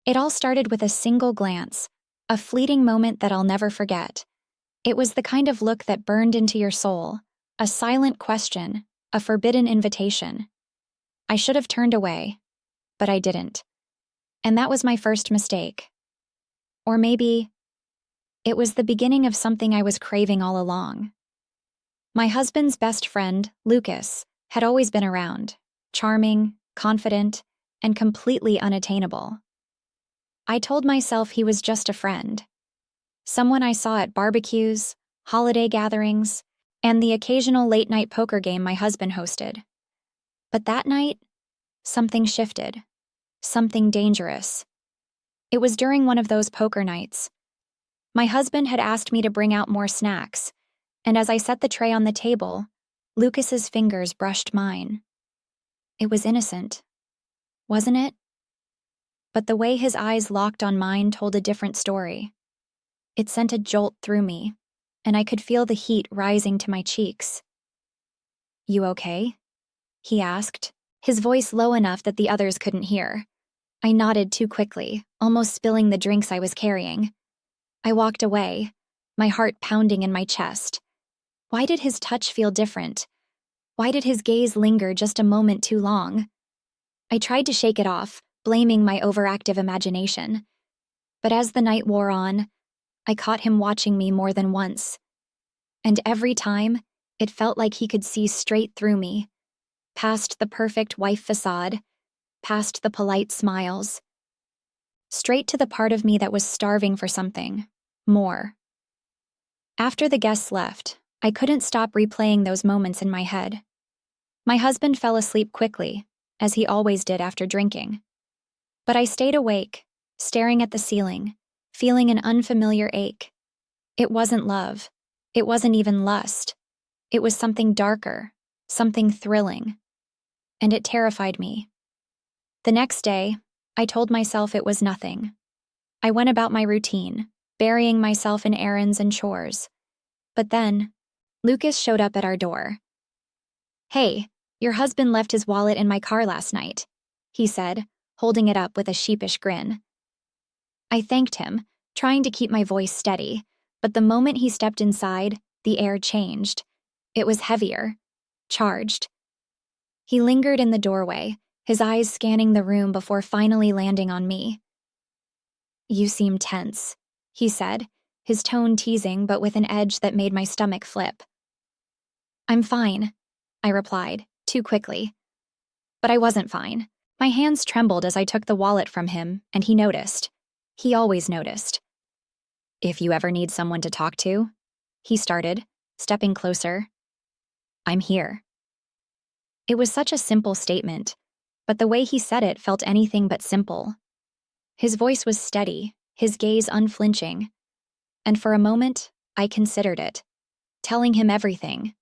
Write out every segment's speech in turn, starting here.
It all started with a single glance, a fleeting moment that I'll never forget. It was the kind of look that burned into your soul, a silent question, a forbidden invitation. I should have turned away, but I didn't. And that was my first mistake. Or maybe it was the beginning of something I was craving all along. My husband's best friend, Lucas, had always been around, charming, confident, and completely unattainable. I told myself he was just a friend, someone I saw at barbecues, holiday gatherings, and the occasional late-night poker game my husband hosted. But that night, something shifted, something dangerous. It was during one of those poker nights. My husband had asked me to bring out more snacks, and as I set the tray on the table, Lucas's fingers brushed mine. It was innocent, wasn't it? But the way his eyes locked on mine told a different story. It sent a jolt through me, and I could feel the heat rising to my cheeks. "You okay?" he asked, his voice low enough that the others couldn't hear. I nodded too quickly, almost spilling the drinks I was carrying. I walked away, my heart pounding in my chest. Why did his touch feel different? Why did his gaze linger just a moment too long? I tried to shake it off, blaming my overactive imagination. But as the night wore on, I caught him watching me more than once. And every time, it felt like he could see straight through me, past the perfect wife facade, past the polite smiles, straight to the part of me that was starving for something more. After the guests left, I couldn't stop replaying those moments in my head. My husband fell asleep quickly, as he always did after drinking. But I stayed awake, staring at the ceiling, feeling an unfamiliar ache. It wasn't love. It wasn't even lust. It was something darker, something thrilling. And it terrified me. The next day, I told myself it was nothing. I went about my routine, burying myself in errands and chores. But then, Lucas showed up at our door. "Hey, your husband left his wallet in my car last night," he said, holding it up with a sheepish grin. I thanked him, trying to keep my voice steady, but the moment he stepped inside, the air changed. It was heavier, charged. He lingered in the doorway, his eyes scanning the room before finally landing on me. "You seem tense," he said, his tone teasing but with an edge that made my stomach flip. "I'm fine," I replied, too quickly. But I wasn't fine. My hands trembled as I took the wallet from him, and he noticed. He always noticed. "If you ever need someone to talk to," he started, stepping closer, "I'm here." It was such a simple statement, but the way he said it felt anything but simple. His voice was steady, his gaze unflinching. And for a moment, I considered it. Telling him everything.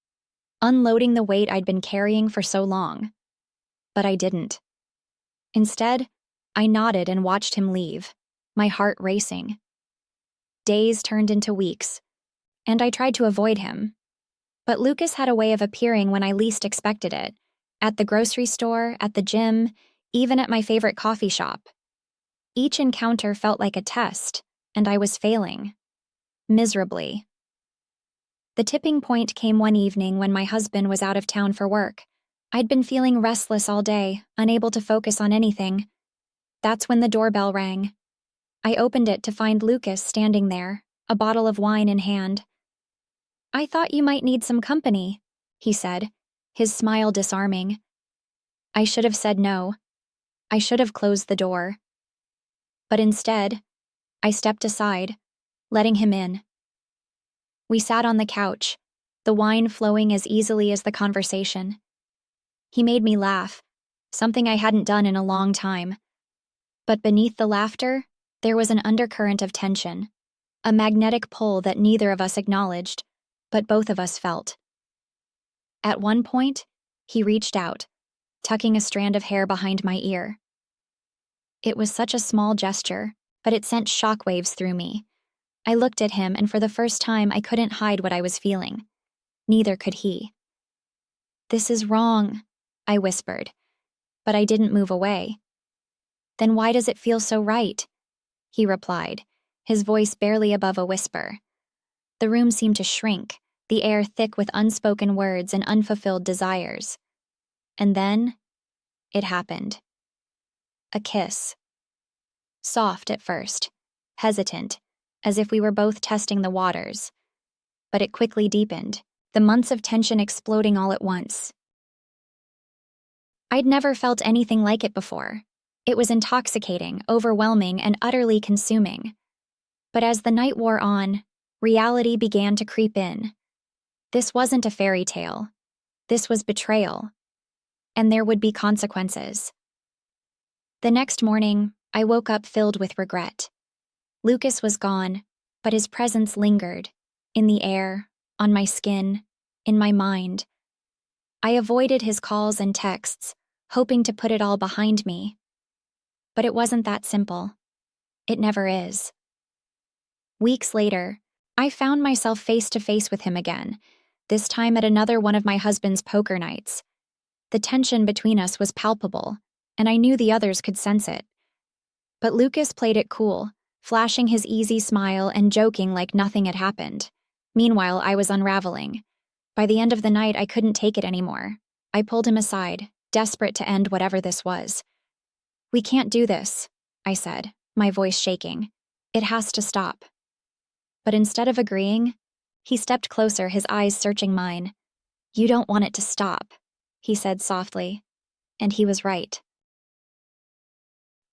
Unloading the weight I'd been carrying for so long. But I didn't. Instead, I nodded and watched him leave, my heart racing. Days turned into weeks, and I tried to avoid him. But Lucas had a way of appearing when I least expected it. At the grocery store, at the gym, even at my favorite coffee shop. Each encounter felt like a test, and I was failing. Miserably. The tipping point came one evening when my husband was out of town for work. I'd been feeling restless all day, unable to focus on anything. That's when the doorbell rang. I opened it to find Lucas standing there, a bottle of wine in hand. "I thought you might need some company," he said, his smile disarming. I should have said no. I should have closed the door. But instead, I stepped aside, letting him in. We sat on the couch, the wine flowing as easily as the conversation. He made me laugh, something I hadn't done in a long time. But beneath the laughter, there was an undercurrent of tension, a magnetic pull that neither of us acknowledged, but both of us felt. At one point, he reached out, tucking a strand of hair behind my ear. It was such a small gesture, but it sent shockwaves through me. I looked at him, and for the first time, I couldn't hide what I was feeling. Neither could he. "This is wrong," I whispered, but I didn't move away. "Then why does it feel so right?" he replied, his voice barely above a whisper. The room seemed to shrink, the air thick with unspoken words and unfulfilled desires. And then, it happened. A kiss. Soft at first, hesitant, as if we were both testing the waters. But it quickly deepened, the months of tension exploding all at once. I'd never felt anything like it before. It was intoxicating, overwhelming, and utterly consuming. But as the night wore on, reality began to creep in. This wasn't a fairy tale. This was betrayal. And there would be consequences. The next morning, I woke up filled with regret. Lucas was gone, but his presence lingered, in the air, on my skin, in my mind. I avoided his calls and texts, hoping to put it all behind me. But it wasn't that simple. It never is. Weeks later, I found myself face to face with him again, this time at another one of my husband's poker nights. The tension between us was palpable, and I knew the others could sense it. But Lucas played it cool, flashing his easy smile and joking like nothing had happened. Meanwhile, I was unraveling. By the end of the night, I couldn't take it anymore. I pulled him aside, desperate to end whatever this was. "We can't do this," I said, my voice shaking. "It has to stop." But instead of agreeing, he stepped closer, his eyes searching mine. "You don't want it to stop," he said softly. And he was right.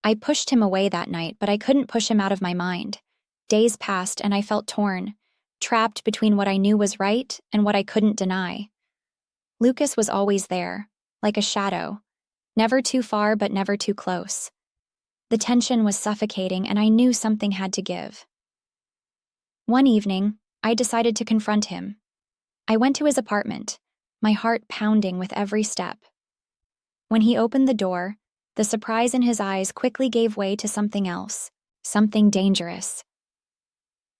I pushed him away that night, but I couldn't push him out of my mind. Days passed and I felt torn, trapped between what I knew was right and what I couldn't deny. Lucas was always there, like a shadow, never too far but never too close. The tension was suffocating and I knew something had to give. One evening, I decided to confront him. I went to his apartment, my heart pounding with every step. When he opened the door, the surprise in his eyes quickly gave way to something else, something dangerous.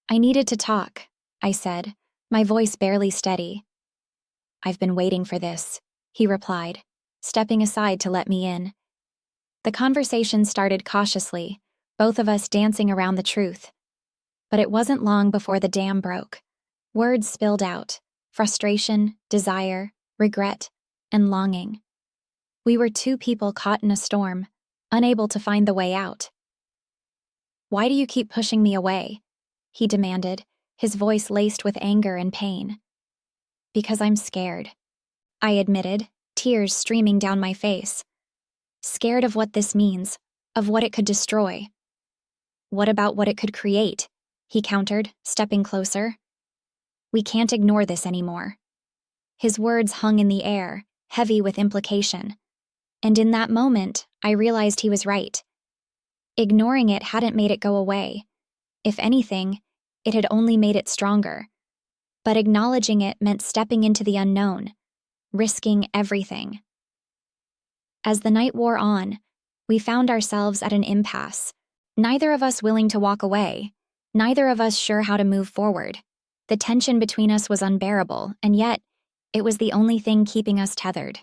"I needed to talk," I said, my voice barely steady. "I've been waiting for this," he replied, stepping aside to let me in. The conversation started cautiously, both of us dancing around the truth. But it wasn't long before the dam broke. Words spilled out, frustration, desire, regret, and longing. We were two people caught in a storm, unable to find the way out. "Why do you keep pushing me away?" he demanded, his voice laced with anger and pain. "Because I'm scared," I admitted, tears streaming down my face. "Scared of what this means, of what it could destroy." "What about what it could create?" he countered, stepping closer. "We can't ignore this anymore." His words hung in the air, heavy with implication. And in that moment, I realized he was right. Ignoring it hadn't made it go away. If anything, it had only made it stronger. But acknowledging it meant stepping into the unknown, risking everything. As the night wore on, we found ourselves at an impasse. Neither of us willing to walk away, neither of us sure how to move forward. The tension between us was unbearable, and yet, it was the only thing keeping us tethered.